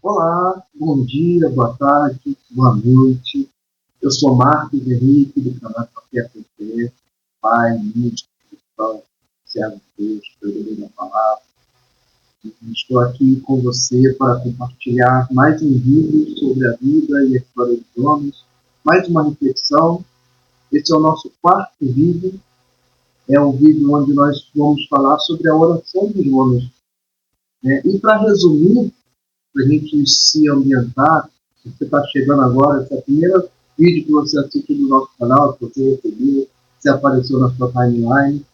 Olá, bom dia, boa tarde, boa noite. Eu sou Marcos Henrique, do canal Café PT, pai, ministro, cristão, servo de Deus, pregador da palavra. Estou aqui com você para compartilhar mais um vídeo sobre a vida e a história dos homens, mais uma reflexão. Esse é o nosso quarto vídeo, é o vídeo onde nós vamos falar sobre a oração dos homens. E para resumir, para a gente se ambientar, se você está chegando agora, esse é o primeiro vídeo que você assistiu do nosso canal, que você recebeu, se apareceu na sua timeline,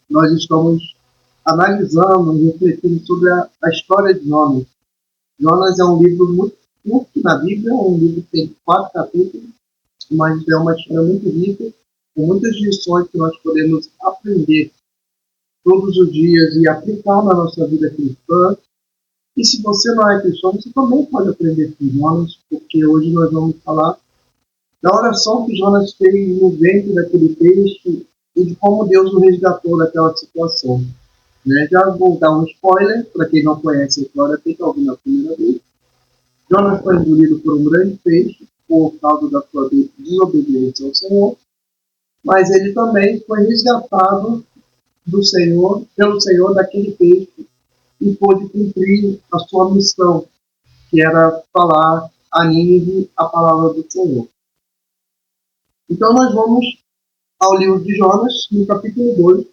nós estamos analisando e refletindo sobre a história de Jonas. Jonas é um livro muito curto na Bíblia, é um livro que tem 4 capítulos, mas é uma história muito rica, com muitas lições que nós podemos aprender todos os dias e aplicar na nossa vida cristã. E se você não é cristão, você também pode aprender com Jonas, porque hoje nós vamos falar da oração que Jonas fez no ventre daquele peixe e de como Deus o resgatou daquela situação. Já vou dar um spoiler, para quem não conhece a história, tem que ouvir na primeira vez. Jonas foi engolido por um grande peixe por causa da sua desobediência ao Senhor, mas ele também foi resgatado do Senhor, pelo Senhor daquele peixe e pôde cumprir a sua missão, que era falar a Nínive a palavra do Senhor. Então nós vamos ao livro de Jonas, no capítulo 2.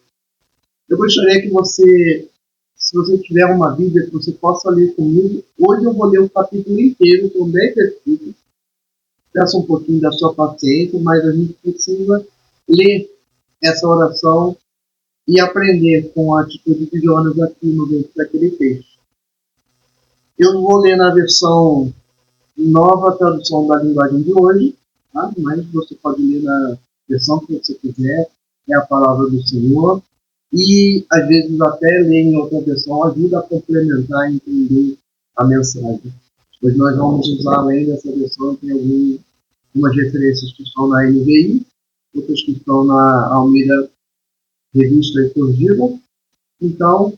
Eu gostaria que você, se você tiver uma Bíblia, que você possa ler comigo. Hoje eu vou ler o capítulo inteiro, com 10 versículos. Peço um pouquinho da sua paciência, mas a gente precisa ler essa oração e aprender com a atitude de Jonas aqui no ventre daquele texto. Eu vou ler na versão nova tradução da linguagem de hoje, tá? Mas você pode ler na versão que você quiser, é a palavra do Senhor, e às vezes até ler em outra versão ajuda a complementar e entender a mensagem. Hoje nós vamos usar, além dessa versão, tem algumas referências que estão na NVI, outras que estão na Almeida Revista e Corrigida. Então,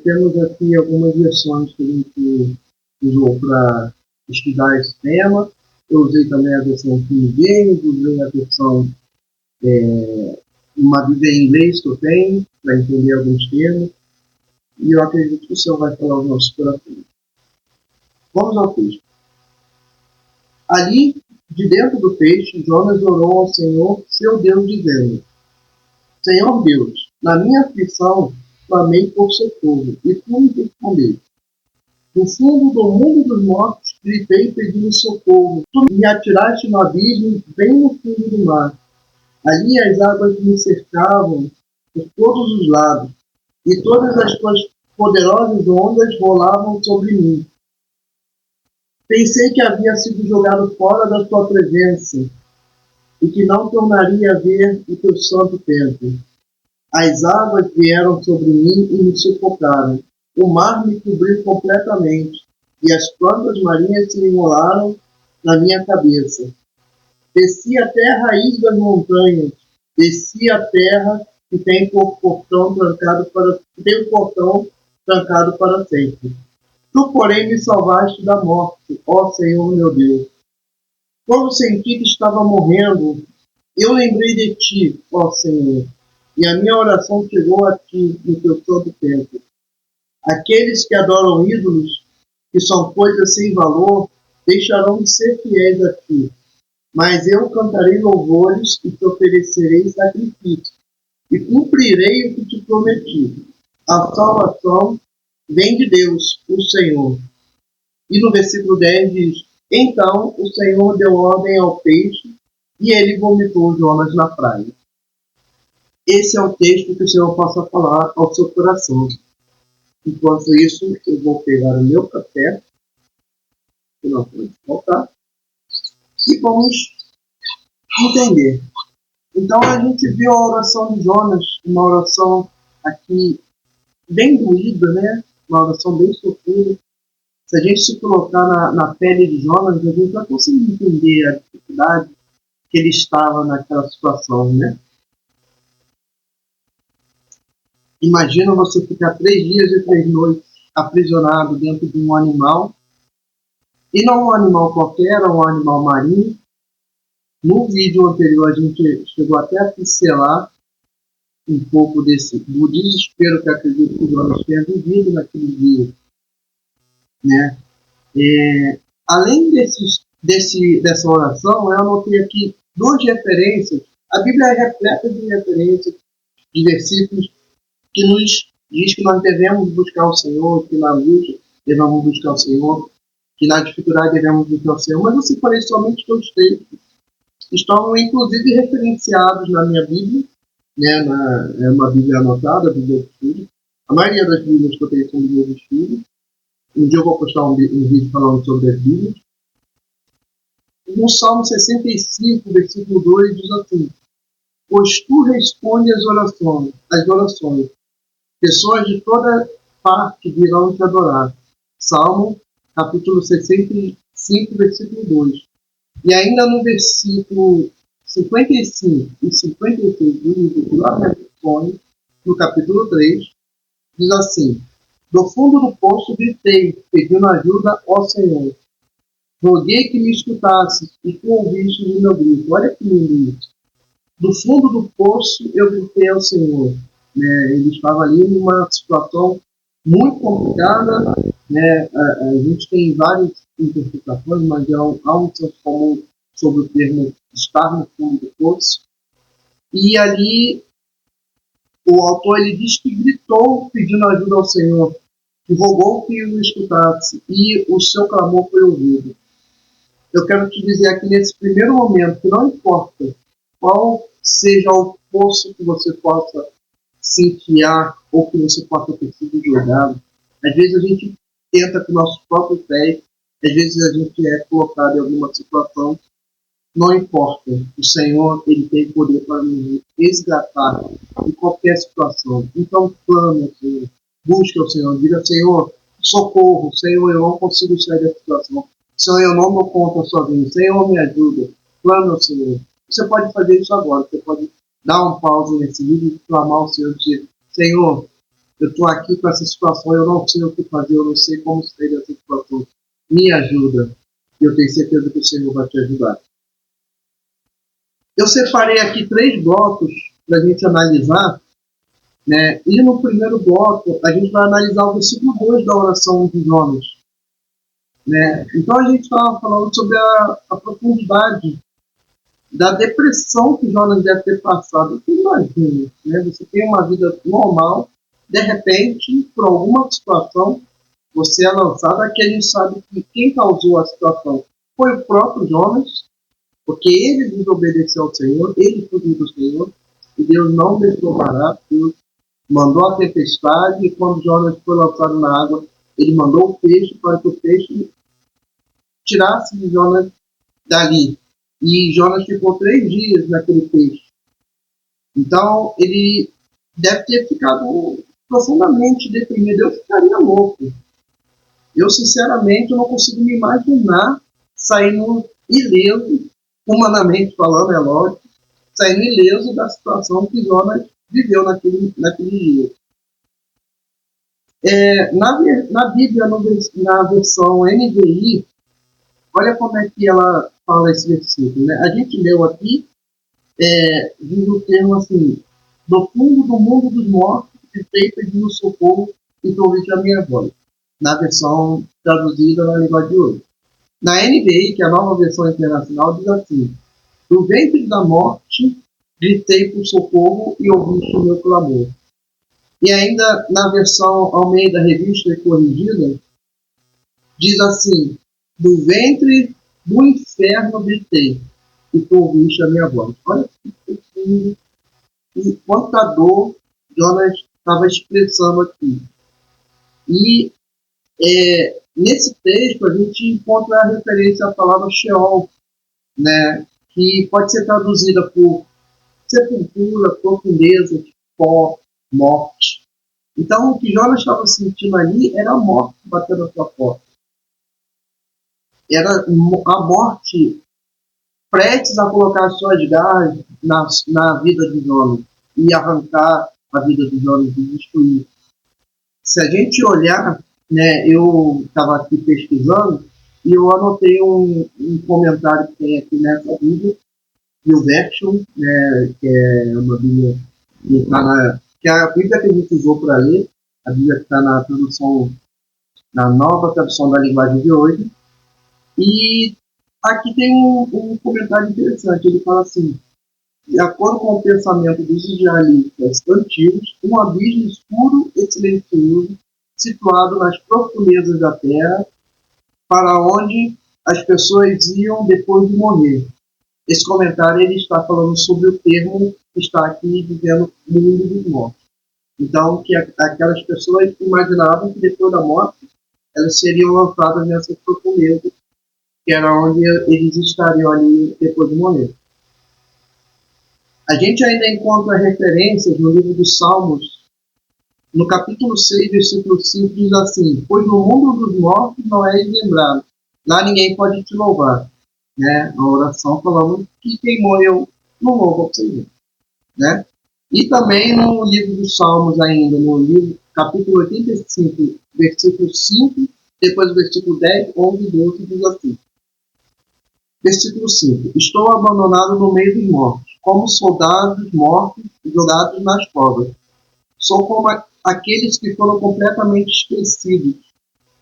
temos aqui algumas versões que a gente usou para estudar esse tema. Eu usei também a versão King James, usei a versão, uma Bíblia em inglês que eu tenho, para entender alguns termos, e eu acredito que o Senhor vai falar os nossos corações. Vamos ao texto. Ali, de dentro do peixe, Jonas orou ao Senhor, seu Deus, dizendo: Senhor Deus, na minha aflição, clamei por socorro, e tu me respondeste. No fundo do mundo dos mortos, gritei pedindo socorro. Tu me atiraste no abismo, bem no fundo do mar. Ali as águas me cercavam por todos os lados, e todas as tuas poderosas ondas rolavam sobre mim. Pensei que havia sido jogado fora da tua presença, e que não tornaria a ver o teu santo templo. As águas vieram sobre mim e me sufocaram. O mar me cobriu completamente, e as plantas marinhas se enrolaram na minha cabeça. Desci até a raiz das montanhas, desci a terra que tem o portão trancado para sempre. Tu, porém, me salvaste da morte, ó Senhor meu Deus. Quando senti que estava morrendo, eu lembrei de ti, ó Senhor, e a minha oração chegou a ti no teu santo templo. Aqueles que adoram ídolos, que são coisas sem valor, deixarão de ser fiéis a ti. Mas eu cantarei louvores e te oferecerei sacrifício, e cumprirei o que te prometi. A salvação vem de Deus, o Senhor. E no versículo 10 diz: Então o Senhor deu ordem ao peixe, e ele vomitou Jonas na praia. Esse é o texto que o Senhor possa falar ao seu coração. Enquanto isso, eu vou pegar o meu café, que não pode faltar, e vamos entender. Então a gente viu a oração de Jonas, uma oração aqui bem doída, né? Uma oração bem sofrida. Se a gente se colocar na pele de Jonas, a gente vai conseguir entender a dificuldade que ele estava naquela situação, né? Imagina você ficar 3 dias e 3 noites aprisionado dentro de um animal, e não um animal qualquer, era um animal marinho. No vídeo anterior a gente chegou até a pincelar um pouco do desespero que acredito que o Jonas tenha vivido naquele dia, né? Além dessa oração, eu anotei aqui duas referências. A Bíblia é repleta de referências, de versículos que nos diz que nós devemos buscar o Senhor, que na luta devemos buscar o Senhor, que na dificuldade devemos buscar o Senhor. Mas eu separei somente dois textos que estão, inclusive, referenciados na minha Bíblia, né? É uma Bíblia anotada, a Bíblia de Estudo. A maioria das Bíblias que eu tenho são Bíblias de Estudo. Um dia eu vou postar um vídeo falando sobre as Bíblias. No Salmo 65, versículo 2, diz assim: pois tu respondes as orações. Pessoas de toda parte virão te adorar. Salmo, capítulo 65, versículo 2. E ainda no versículo 55 e 56 do livro de Lamentações, no capítulo 3, diz assim: do fundo do poço gritei, pedindo ajuda ao Senhor. Roguei que me escutasses e tu ouvistes o meu grito. Olha que lindo isso. Do fundo do poço eu gritei ao Senhor. Ele estava ali numa situação muito complicada. A gente tem várias interpretações, mas há um senso comum sobre o termo estar no fundo do poço. E ali o autor ele diz que gritou pedindo ajuda ao Senhor, que rogou que o escutasse, e o seu clamor foi ouvido. Eu quero te dizer aqui nesse primeiro momento que não importa qual seja o poço que você possa se enfiar ou que você possa ter sido jogado. Às vezes a gente tenta com nossos próprios pés, às vezes a gente é colocado em alguma situação. Não importa, o Senhor ele tem poder para nos resgatar de qualquer situação. Então clame ao Senhor, busque ao Senhor, diga: Senhor, socorro, Senhor, eu não consigo sair dessa situação. Senhor, eu não dou conta sozinho. Senhor, me ajuda. Clame ao Senhor. Você pode fazer isso agora. Você pode dar um pause nesse vídeo e clamar ao Senhor e dizer: Senhor, eu estou aqui com essa situação, eu não sei o que fazer, eu não sei como sair dessa situação. Me ajuda. E eu tenho certeza que o Senhor vai te ajudar. Eu separei aqui 3 blocos para a gente analisar, né? E no primeiro bloco, a gente vai analisar o versículo 2 da oração de Jonas. Né? Então a gente estava falando sobre a profundidade da depressão que Jonas deve ter passado. Você imagina, né? Você tem uma vida normal, de repente, por alguma situação, você é lançado. Aqui a gente sabe que quem causou a situação foi o próprio Jonas, porque ele desobedeceu ao Senhor, ele fugiu do Senhor, e Deus não deixou parar. Deus mandou a tempestade, e quando Jonas foi lançado na água, ele mandou o peixe para que o peixe tirasse de Jonas dali. E Jonas ficou 3 dias naquele peixe. Então, ele deve ter ficado profundamente deprimido. Eu ficaria louco. Eu, sinceramente, não consigo me imaginar saindo ileso, humanamente falando, é lógico, saindo ileso da situação que Jonas viveu naquele dia. Na Bíblia, na versão NVI, olha como é que ela fala esse versículo. Né? A gente leu aqui, diz o termo assim: do fundo do mundo dos mortos, gritei pedindo socorro e tu ouviste a minha voz. Na versão traduzida na língua de hoje. Na NVI, que é a nova versão internacional, diz assim: do ventre da morte, gritei por socorro e ouviste o meu clamor. E ainda na versão Almeida Revista e Corrigida, diz assim: do ventre do inferno gritei, e tu ouviste a minha voz. Olha que profundo e quanta dor Jonas estava expressando aqui. E nesse texto a gente encontra a referência à palavra Sheol, né, que pode ser traduzida por sepultura, profundeza, pó, morte. Então o que Jonas estava sentindo ali era a morte batendo na sua porta. Era a morte prestes a colocar as suas garras na vida de Jonas e arrancar a vida de Jonas e destruir. Se a gente olhar né, eu estava aqui pesquisando e eu anotei um comentário que tem aqui nessa Bíblia, e o Version, né, que é uma Bíblia que, que é a Bíblia que a gente usou para ler, a Bíblia que está na tradução, na nova tradução da linguagem de hoje. E aqui tem um comentário interessante. Ele fala assim: de acordo com o pensamento dos israelitas antigos, um abismo escuro e silencioso, situado nas profundezas da terra, para onde as pessoas iam depois de morrer. Esse comentário ele está falando sobre o termo que está aqui dizendo mundo dos mortos. Então, que aquelas pessoas imaginavam que depois da morte elas seriam lançadas nessas profundezas, que era onde eles estariam ali depois de morrer. A gente ainda encontra referências no livro dos Salmos, no capítulo 6, versículo 5, diz assim: pois no mundo dos mortos não és lembrado, lá ninguém pode te louvar. Né? A oração falando que quem morreu não louva o Senhor. Né? E também no livro dos Salmos ainda, no livro, capítulo 85, versículo 5, depois do versículo 10, 11 e 12, diz assim: versículo 5: estou abandonado no meio dos mortos, como soldados mortos jogados nas covas. Sou como aqueles que foram completamente esquecidos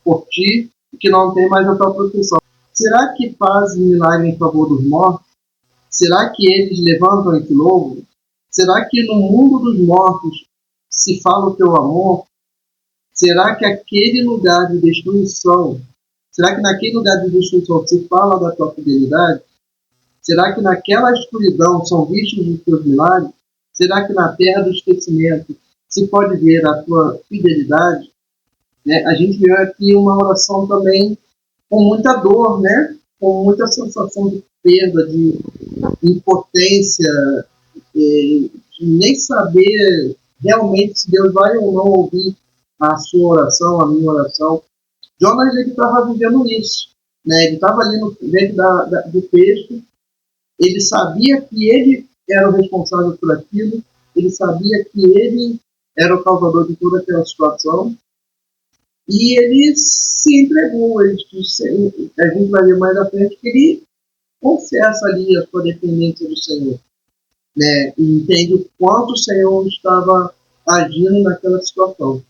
por ti e que não têm mais a tua proteção. Será que fazes milagre em favor dos mortos? Será que eles levantam esse lobo? Será que no mundo dos mortos se fala o teu amor? Será que aquele lugar de destruição, será que naquele lugar de destruição se fala da tua fidelidade? Será que naquela escuridão são vistos os teus milagres? Será que na terra do esquecimento se pode ver a tua fidelidade? Né? A gente vê aqui uma oração também com muita dor, né? Com muita sensação de perda, de impotência, de nem saber realmente se Deus vai ou não ouvir a sua oração, a minha oração. Jonas estava vivendo isso. Né? Ele estava ali dentro do texto, ele sabia que ele era o responsável por aquilo, ele sabia que ele era o causador de toda aquela situação, e ele se entregou. A gente vai ver mais à frente que ele confessa ali a sua dependência do Senhor, né? E entende o quanto o Senhor estava agindo naquela situação.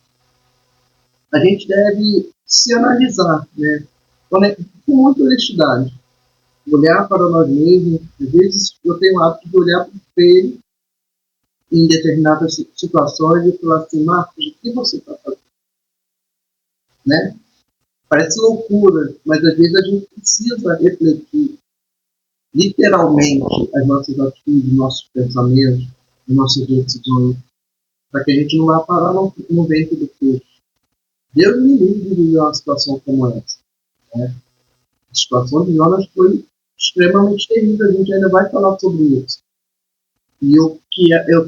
A gente deve se analisar, né? Com muita honestidade, olhar para nós mesmos. Às vezes eu tenho o hábito de olhar para o espelho em determinadas situações e falar assim: Marcos, o que você está fazendo? Né? Parece loucura, mas às vezes a gente precisa refletir literalmente as nossas atitudes, nossos pensamentos, as nossas decisões, para que a gente não vá parar no ventre do peixe. Deus me livre de viver uma situação como essa. Né? A situação de Jonas foi extremamente terrível, a gente ainda vai falar sobre isso. E eu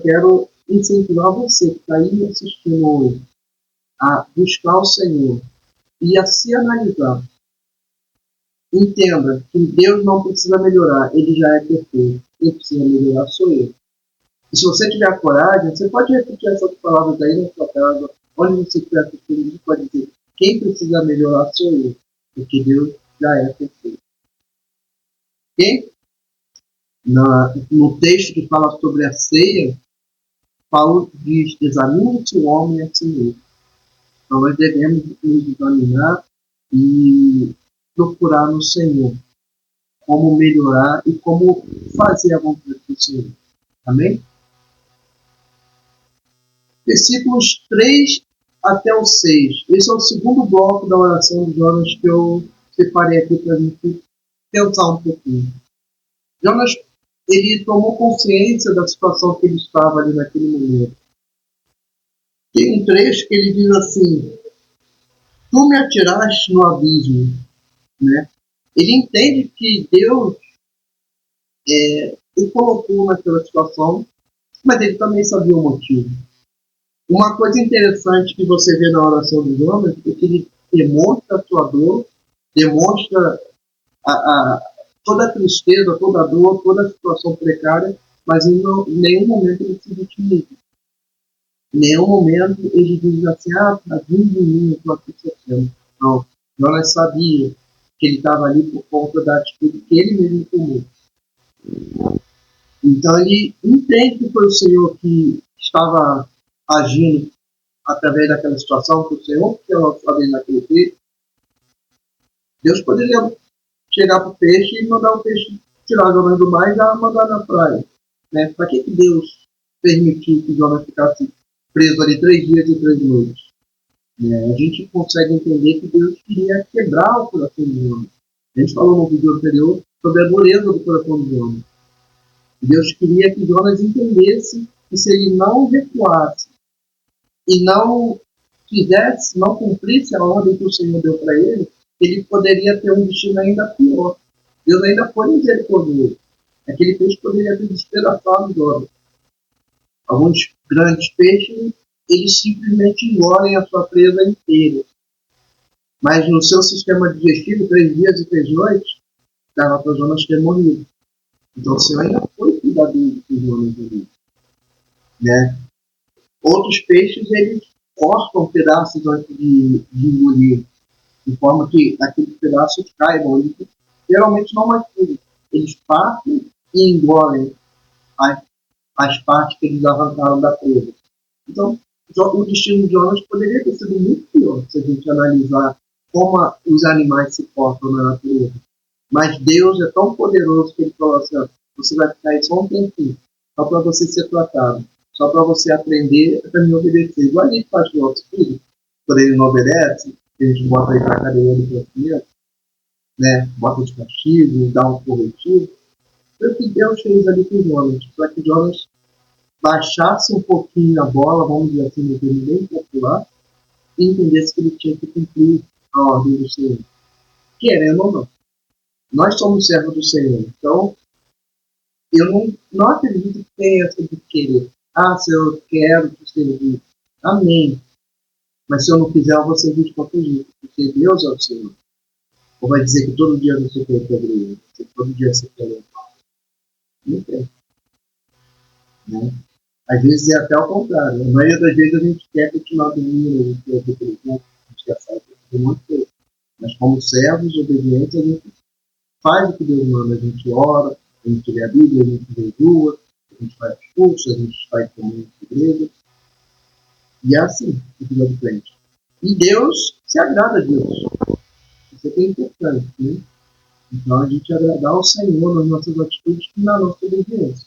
quero incentivar você que está aí assistindo hoje a buscar o Senhor e a se analisar. Entenda que Deus não precisa melhorar, Ele já é perfeito. Quem precisa melhorar sou eu. E se você tiver coragem, você pode repetir essas palavras aí na sua casa, onde você estiver assistindo, você pode dizer: quem precisa melhorar sou eu, porque Deus já é perfeito. Ok? No texto que fala sobre a ceia, Paulo diz: examine-se o homem a si mesmo. Então nós devemos nos examinar e procurar no Senhor como melhorar e como fazer a vontade do Senhor. Amém? Versículos 3 até o 6. Esse é o segundo bloco da oração de Jonas que eu separei aqui para a gente pensar um pouquinho. Jonas, ele tomou consciência da situação que ele estava ali naquele momento. Tem um trecho que ele diz assim: tu me atiraste no abismo. Né? Ele entende que Deus o colocou naquela situação, mas ele também sabia o motivo. Uma coisa interessante que você vê na oração de Jonas é que ele demonstra a sua dor, demonstra toda a tristeza, toda a dor, toda a situação precária, mas em nenhum momento ele se vitimiza. Em nenhum momento ele diz assim, tadinho de mim, eu estou aqui sofrendo. Não, Jonas sabia que ele estava ali por conta da atitude que ele mesmo tomou. Então ele entende que foi o Senhor que estava agindo através daquela situação, que o Senhor que estava fazendo naquele peixe. Deus poderia chegar para o peixe e mandar o peixe tirar Jonas do mar e já mandar na praia. Né? Para que Deus permitiu que Jonas ficasse preso ali 3 dias e 3 noites? A gente consegue entender que Deus queria quebrar o coração de Jonas. A gente falou no vídeo anterior sobre a dureza do coração de Jonas. Deus queria que Jonas entendesse que se ele não recuasse e não fizesse, não cumprisse a ordem que o Senhor deu para ele, ele poderia ter um destino ainda pior. Deus ainda foi misericordioso. Aquele peixe poderia ter despedaçado Jonas. Alguns grandes peixes, eles simplesmente engolem a sua presa inteira. Mas no seu sistema digestivo, 3 dias e 3 noites, dava para Jonas ter morrido. Então o Senhor ainda foi cuidadoso com Jonas ali. Né? Outros peixes, eles cortam pedaços antes de engolir, de forma que aqueles pedaços caibam. Eles geralmente não mastigam. Eles partem e engolem as partes que eles arrancaram da presa. Então, o destino de Jonas poderia ter sido muito pior se a gente analisar como os animais se portam na natureza. Mas Deus é tão poderoso que ele falou assim, você vai ficar aí só um tempinho, só para você ser tratado, só para você aprender a me obedecer. Igual a gente faz com o nosso filho, quando ele não obedece, a gente bota ele na cadeia do crescimento, né? Bota de castigo, dá um corretivo. Foi o que Deus fez ali com Jonas, para que Jonas baixasse um pouquinho a bola, vamos dizer assim, no termo bem popular, e entendesse que ele tinha que cumprir a ordem do Senhor. Querendo ou não. Nós somos servos do Senhor. Então, eu não acredito que tenha essa de querer. Senhor, eu quero te servir. Amém. Mas se eu não fizer, eu vou servir de qualquer jeito. Porque Deus é o Senhor. Ou vai dizer que todo dia você quer ir para a igreja? Que todo dia você quer ir para a Não quer. Né? Às vezes é até o contrário. A maioria das vezes a gente quer continuar dormindo, a gente quer ver televisão, a gente quer sair, quer fazer um monte de coisa. Mas como servos obedientes, a gente faz o que Deus manda. A gente ora, a gente lê a Bíblia, a gente jejua, a gente faz cursos, a gente faz comunhão de igreja. E é assim, o vida do crente. E Deus se agrada disso. Isso aqui é importante, né? Então a gente agradar ao Senhor nas nossas atitudes e na nossa obediência.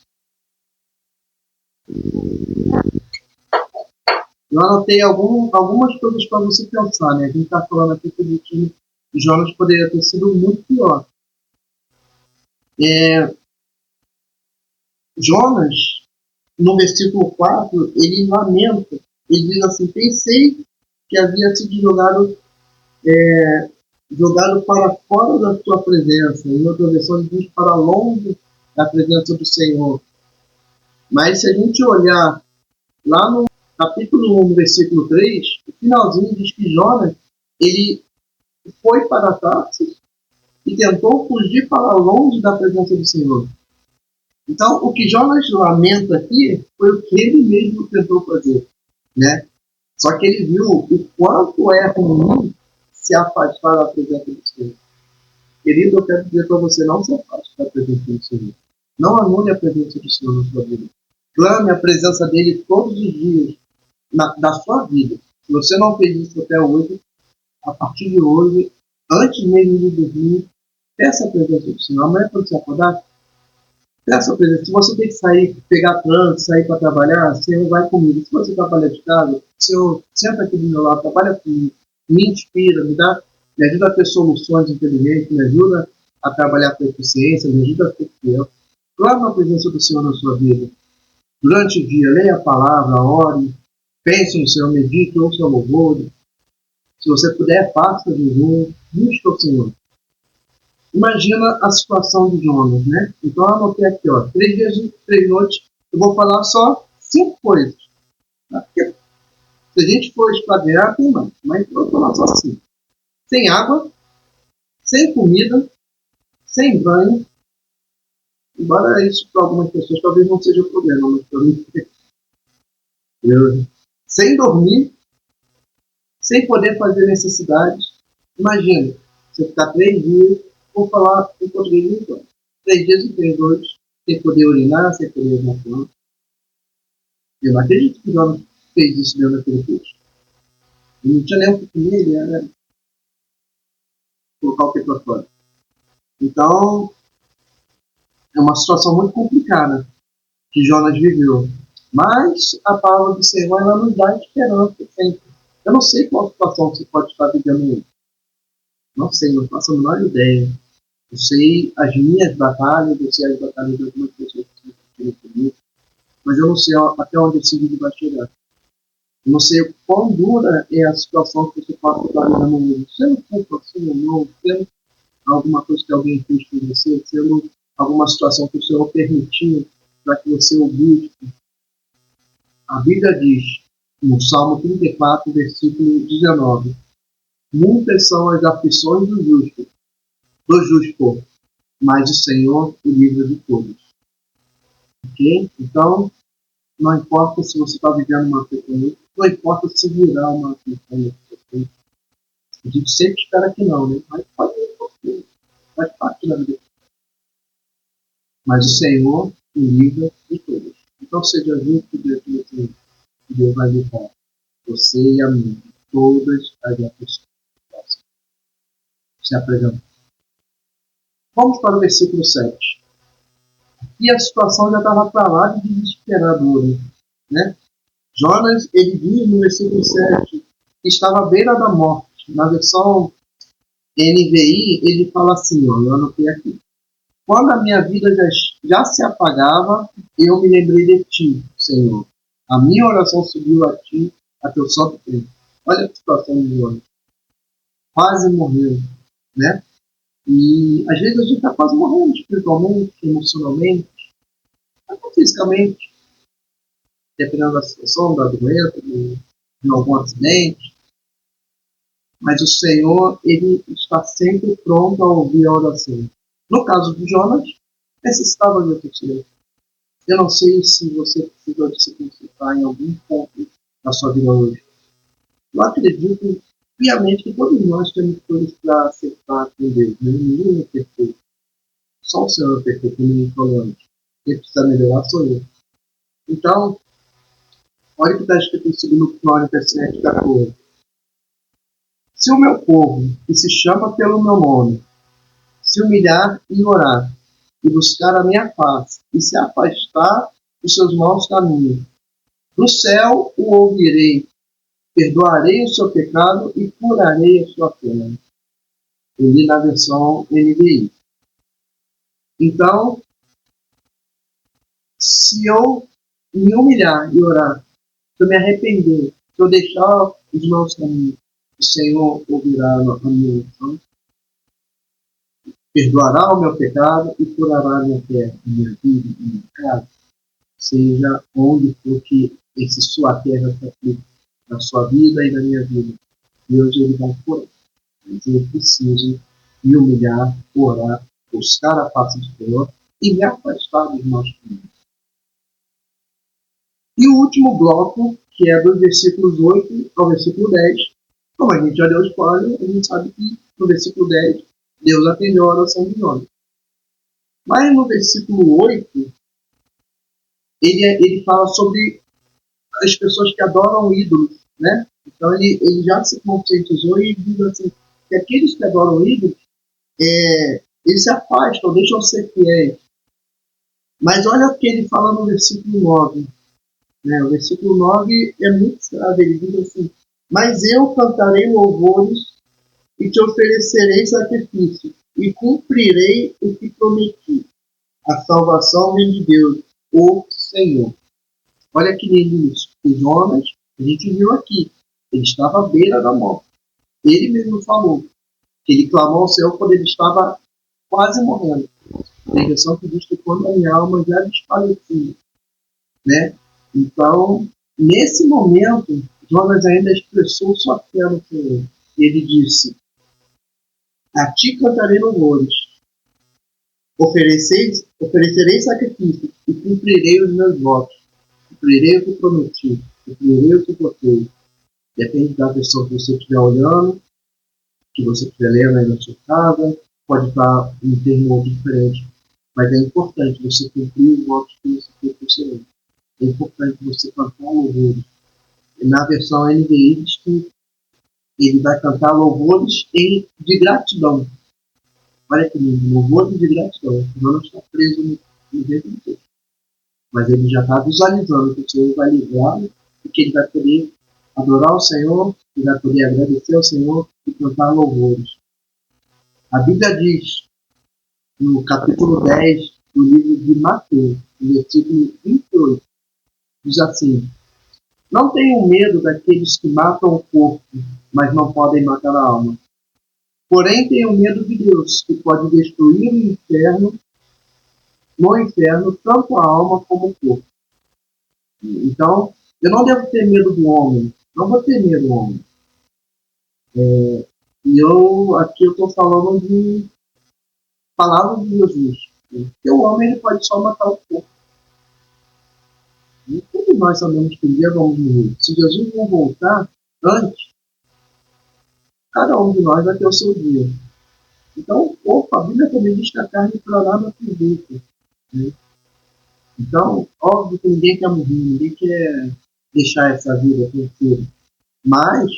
Eu anotei algumas coisas para você pensar, né? A gente está falando aqui que o time de Jonas poderia ter sido muito pior. Jonas, no versículo 4, ele lamenta. Ele diz assim, pensei que havia sido jogado para fora da tua presença. Em outra versão, ele diz para longe da presença do Senhor. Mas se a gente olhar lá no capítulo 1, versículo 3, o finalzinho diz que Jonas, ele foi para Tarsis e tentou fugir para longe da presença do Senhor. Então, o que Jonas lamenta aqui foi o que ele mesmo tentou fazer, né? Só que ele viu o quanto é ruim se afastar da presença do Senhor. Querido, eu quero dizer para você, não se afaste da presença do Senhor. Não anule a presença do Senhor na sua vida. Clame a presença dele todos os dias da sua vida. Se você não fez isso até hoje, a partir de hoje, antes mesmo de dormir, peça a presença do Senhor. Amanhã, quando você acordar, peça a presença. Se você tem que sair, pegar trânsito, sair para trabalhar, Senhor, vai comigo. Se você trabalha de casa, Senhor, senta aqui do meu lado, trabalha comigo, me inspira, me ajuda a ter soluções inteligentes, me ajuda a trabalhar com eficiência, me ajuda a ser fiel. Clame a presença do Senhor na sua vida. Durante o dia, leia a palavra, ore, pense no Senhor, medite, ouça o louvor. Se você puder, faça jejum, busque o Senhor. Imagina a situação de Jonas, né? Então eu anotei aqui, 3 dias e 3 noites, eu vou falar só 5 coisas. Porque se a gente for esquadrinhar, tem mais, mas eu vou falar só 5. Sem água, sem comida, sem banho. Embora isso para algumas pessoas talvez não seja um problema, mas para mim sem dormir, sem poder fazer necessidades. Imagina, você ficar 3 dias, vou falar em português então, 3 dias e 3 noites, sem poder urinar, sem poder evacuar. Eu não acredito que Jonas fez isso dentro daquele peixe. Ele não tinha nem o que comer, ele era colocar o que para fora. Então, é uma situação muito complicada que Jonas viveu. Mas a palavra do Senhor, ela nos dá esperança sempre. Eu não sei qual situação você pode estar vivendo hoje. Não sei, não faço a menor ideia. Eu sei as minhas batalhas, eu sei as batalhas de algumas pessoas que estão comigo, mas eu não sei até onde esse vídeo vai chegar. Eu não sei quão dura é a situação que você pode estar vivendo hoje. Sendo culpa assim ou não, sendo alguma coisa que alguém fez com você, sendo alguma situação que o Senhor permitiu para que você o busque. A Bíblia diz, no Salmo 34, versículo 19, muitas são as aflições do justo, mas o Senhor o livra de todos. Ok? Então, não importa se você está vivendo uma aflição, não importa se virar uma aflição. A gente sempre espera que não, né? Mas pode vir, faz parte da vida. Mas o Senhor o livra de todos. Então, seja justo diante do Senhor, que Deus vai livrar você e a mim de todas as aflições que possam se apresentar. Vamos para o versículo 7. E a situação já estava para lá de desesperadora, né? Jonas, ele diz no versículo 7 que estava à beira da morte. Na versão NVI, ele fala assim, ó, eu anotei aqui. Quando a minha vida já se apagava, eu me lembrei de ti, Senhor. A minha oração subiu a ti, a teu santo tempo. Olha a situação de Jonas. Quase morreu, né? E às vezes a gente está quase morrendo espiritualmente, emocionalmente, até fisicamente, dependendo da situação, da doença, de algum acidente. Mas o Senhor, ele está sempre pronto a ouvir a oração. No caso de Jonas, necessitava de acontecer. Eu não sei se você precisa de se consultar em algum ponto da sua vida hoje. Eu acredito piamente que todos nós temos coisas para acertar com Deus. Ninguém é perfeito. Só o Senhor é perfeito, como ele falou antes. Quem precisa melhorar sou eu. Então, olha o que está escrito em 2 Crônicas 7, 14. Se o meu povo, que se chama pelo meu nome, se humilhar e orar, e buscar a minha face, e se afastar dos seus maus caminhos, do céu o ouvirei, perdoarei o seu pecado e curarei a sua pena. Eu li na versão NVI. Então, se eu me humilhar e orar, se eu me arrepender, se eu deixar os meus caminhos, o Senhor ouvirá a minha oração, perdoará o meu pecado e curará a minha terra, a minha vida, a minha casa, seja onde for que esse sua terra se aplique na sua vida e na minha vida. Deus ele vai curar. Mas eu preciso me humilhar, orar, buscar a face do Senhor e me afastar dos maus caminhos. E o último bloco, que é dos versículos 8 ao versículo 10, como a gente já deu spoiler, a gente sabe que no versículo 10 Deus atendeu a oração de Jonas. Mas no versículo 8, ele fala sobre as pessoas que adoram ídolos, né? Então ele já se conscientizou e diz assim, que aqueles que adoram ídolos, eles se afastam, deixam de ser fiéis. Mas olha o que ele fala no versículo 9. Né? O versículo 9 é muito sábio, ele diz assim, mas eu cantarei louvores e te oferecerei sacrifício, e cumprirei o que prometi. A salvação vem de Deus, o Senhor. Olha que lindo isso. O Jonas, a gente viu aqui, ele estava à beira da morte. Ele mesmo falou que ele clamou ao Senhor quando ele estava quase morrendo. A versão que diz que quando a minha alma já desfaleceu, né? Então, nesse momento, Jonas ainda expressou sua fé no Senhor. Ele disse, a ti cantarei louvores, oferecerei sacrifício e cumprirei os meus votos, cumprirei o que prometi. Eu primeiro que botei. Depende da versão que você estiver olhando, que você estiver lendo aí na sua casa, pode estar em termo diferente. Mas é importante você cumprir o voto que você fez para o Senhor. É importante você cantar louvores. Na versão NVI diz que ele vai cantar louvores de gratidão. Olha que lindo, louvores de gratidão. O Senhor não está preso no dentro do texto. Mas ele já está visualizando que o Senhor vai livrá-lo e que ele vai poder adorar o Senhor, ele vai poder agradecer ao Senhor e cantar louvores. A Bíblia diz, no capítulo 10 do livro de Mateus, no versículo 28, diz assim: não tenham medo daqueles que matam o corpo, mas não podem matar a alma. Porém, tenham medo de Deus, que pode destruir no inferno, tanto a alma como o corpo. Então, eu não devo ter medo do homem. Não vou ter medo do homem. E aqui eu estou falando de palavras de Jesus. Porque o homem ele pode só matar o corpo. E todos nós sabemos que um dia vamos morrer. Se Jesus não voltar antes, cada um de nós vai ter o seu dia. Então, a Bíblia também diz que a carne para nada acredita. Né? Então, óbvio que ninguém quer morrer, ninguém quer deixar essa vida tão cedo. Mas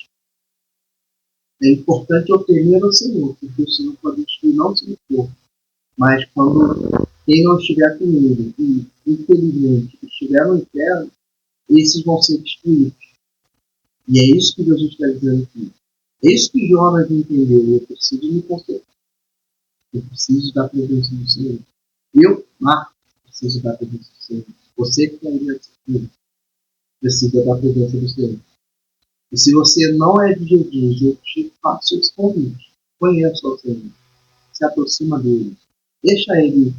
é importante eu temer ao Senhor, porque o Senhor pode destruir não se o corpo. Mas quando quem não estiver comigo e, infelizmente, estiver no inferno, esses vão ser destruídos. E é isso que Deus está dizendo aqui. É isso que Jonas entendeu. Eu preciso me consertar. Eu preciso da presença do Senhor. Eu, Marcos, preciso da presença do Senhor. Você que está aí nesse precisa da presença do Senhor. E se você não é de Jesus, eu te faço esse convite. Conheça o Senhor. Se aproxima dele. Deixa ele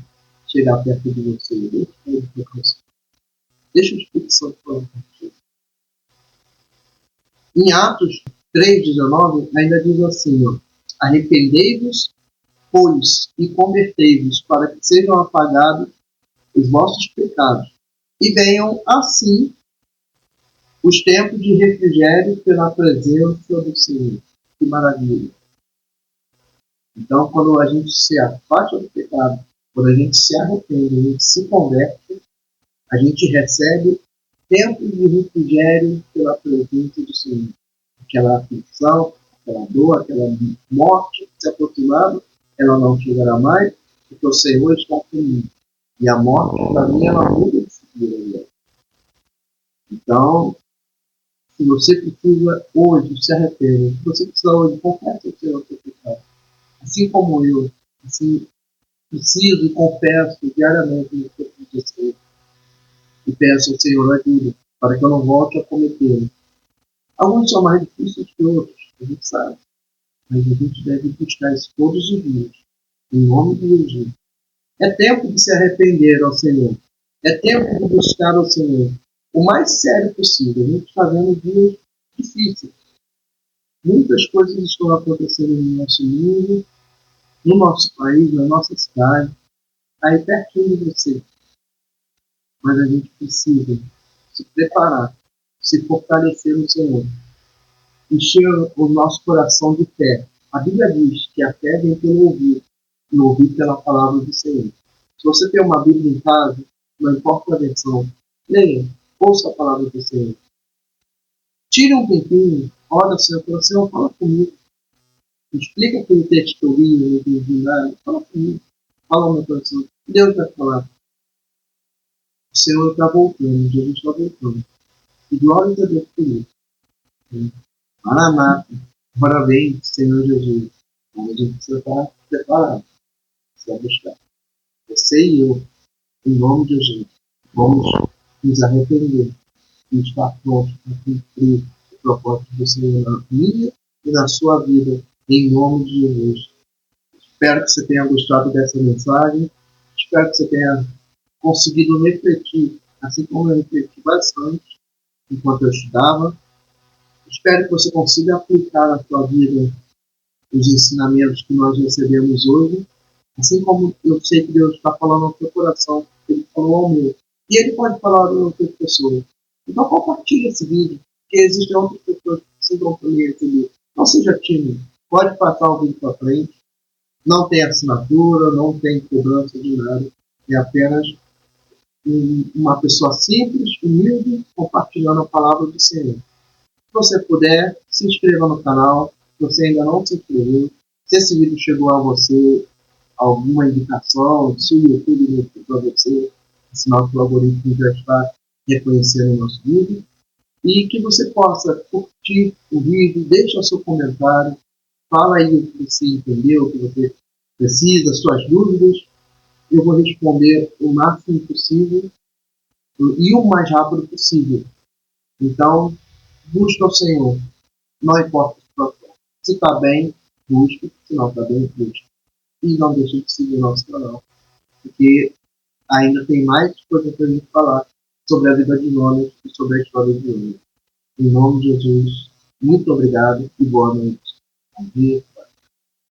chegar perto de você. Deixa ele tocar você. Deixa o Espírito Santo falar com você. Em Atos 3,19, ainda diz assim, ó, arrependei-vos, pois, e convertei-vos, para que sejam apagados os vossos pecados, e venham, assim, os tempos de refrigério pela presença do Senhor. Que maravilha! Então, quando a gente se afasta do pecado, quando a gente se arrepende, a gente se converte, a gente recebe tempos de refrigério pela presença do Senhor. Aquela aflição, aquela dor, aquela morte se aproximando, ela não chegará mais, porque o Senhor está comigo. E a morte, para mim, ela muda de figura. Então, se você precisa hoje, se arrepende. Se você precisa hoje, confesse o seu pecado. Assim como eu, assim, preciso e confesso diariamente no que aconteceu. E peço ao Senhor ajuda, para que eu não volte a cometê-lo. Alguns são mais difíceis que outros, a gente sabe. Mas a gente deve buscar isso todos os dias. Em nome de Jesus. É tempo de se arrepender ao Senhor. É tempo de buscar ao Senhor. O mais sério possível. A gente está vendo dias difíceis. Muitas coisas estão acontecendo no nosso mundo, no nosso país, na nossa cidade, aí pertinho de você. Mas a gente precisa se preparar, se fortalecer no Senhor. Encher o nosso coração de fé. A Bíblia diz que a fé vem pelo ouvir, e ouvir pela palavra do Senhor. Se você tem uma Bíblia em casa, não importa a versão, leia, ouça a palavra do Senhor. Tire um tempinho, olha o seu coração, fala comigo. Explica aquele texto que eu li, eu entendi nada, fala comigo. Fala ao meu coração. Deus vai falar. O Senhor está voltando, Jesus está voltando. E glória a Deus por isso. Maranata, agora vem, Senhor Jesus. Mas a gente precisa estar preparado. Precisa buscar. Você e eu, em nome de Jesus, vamos nos arrepender e estar prontos para cumprir o propósito do Senhor na minha e na sua vida, em nome de Jesus. Espero que você tenha gostado dessa mensagem. Espero que você tenha conseguido refletir, assim como eu refleti bastante enquanto eu estudava. Espero que você consiga aplicar na sua vida os ensinamentos que nós recebemos hoje, assim como eu sei que Deus está falando ao seu coração, Ele falou ao meu. E Ele pode falar a outras pessoas. Então compartilhe esse vídeo, porque existem outras pessoas que precisam também receber. Não seja tímido, pode passar o vídeo para frente, não tem assinatura, não tem cobrança de nada, é apenas uma pessoa simples, humilde, compartilhando a palavra do Senhor. Se você puder, se inscreva no canal, se você ainda não se inscreveu, se esse vídeo chegou a você, alguma indicação, se o YouTube mostrou para você, é sinal que o algoritmo já está reconhecendo o nosso vídeo, e que você possa curtir o vídeo, deixe o seu comentário, fala aí o que você entendeu, o que você precisa, suas dúvidas, eu vou responder o máximo possível e o mais rápido possível. Então, busca o Senhor, não importa a situação. Se está bem, busque, se não está bem, busque. E não deixe de seguir o nosso canal, porque ainda tem mais coisas para a gente falar sobre a vida de Jonas e sobre a história de Jonas. Em nome de Jesus, muito obrigado e boa noite. Bom dia.